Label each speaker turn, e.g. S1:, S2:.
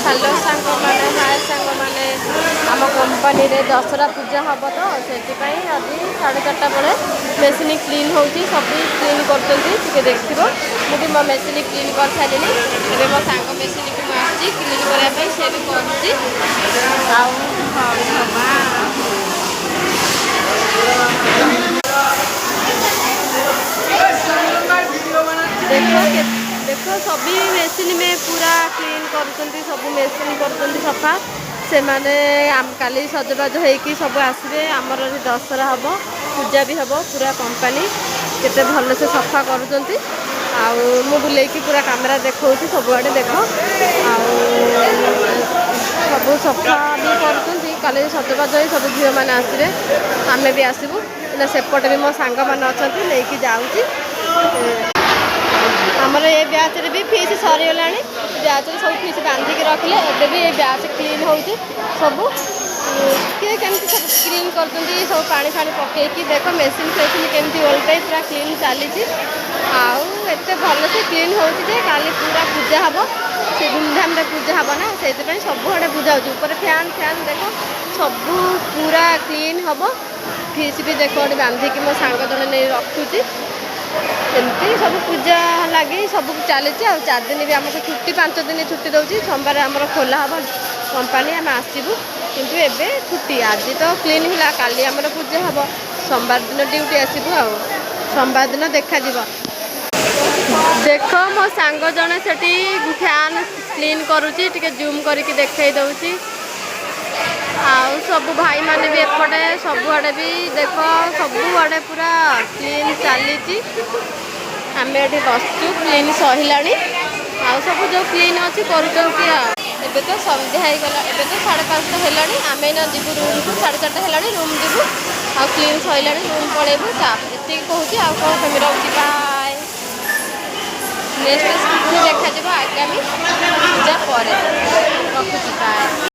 S1: Hello सांग मैंने हाय सांग मैंने आम कंपानी रे दसरा पूजा हम तो से आज 4:30 बेले मेसीन क्लीन हो सब क्लीन कर देख मुझे मो मेसीन क्लीन कर सारे मो सांग मेसीन को मुझे क्लीन करने से भी देखो देखो सभी मेसीन में पूरा क्लीन कर सब मेसीन कर सफा से माने काली सजबाज होगी सब आसवे आमर दशहरा हम पूजा भी हम पूरा कंपानी केते भल से सफा कर बुलेकी पूरा कैमेरा देखा सबुआड़े देख सब सफा भी कर सजबाज हो सब झील मैंने आसवे आम भी आसबू सेपटे भी मो सांग मैंने अच्छा नहीं जाऊँगी आमर ये ब्याच भी फीस सरीगला ब्याच सब फीस बांधिकी रखिले एबे भी ये ब्याच क्लीन हो सब किए केमती सब क्लीन कर सब पानी फाणी पकईकी देख मेसीन फेसीन केमती ओल्टे पूरा क्लीन चली आते भल से क्लीन हो काली पूरा पूजा हम से धूमधाम पूजा हम ना से सब आड़े पूजा हो फैन फैन देख सब पूरा क्लीन हम फीस भी देख बांधिकी मो सांग जड़े नहीं रखुची एमती सब पूजा लगे सब चली 4 दिन भी आमको छुट्टी 5 दिन छुट्टी दूसरी सोमवार आमर खोला हम कंपानी आम आसबू किंतु एबे छुट्टी आज तो क्लीन है काली आमर पूजा हम सोमवार दिन ड्यूटी आसबू आ सोमवार दिन देखा देख मो सांग जड़े से फैन क्लीन करुच्ची जूम करके देखई दौची आउ सब भाई माने भी एपटे सब आड़े भी देख सब आड़े पूरा क्लीन चली आम ये बसचु क्लीन सहला आउ सब जो क्लीन अच्छी करुँगी एबे तो सन्ध्या हो गला एबे तो 5:30 है आम ना जीवु रूम को 4:30 है रूम जीवु आ क्लीन सहला रूम पलैबू ये कहूँ आउ कौन कमी रोचे बाय नेक्स्ट देखा आगामी पूजा पर रखुची बाय।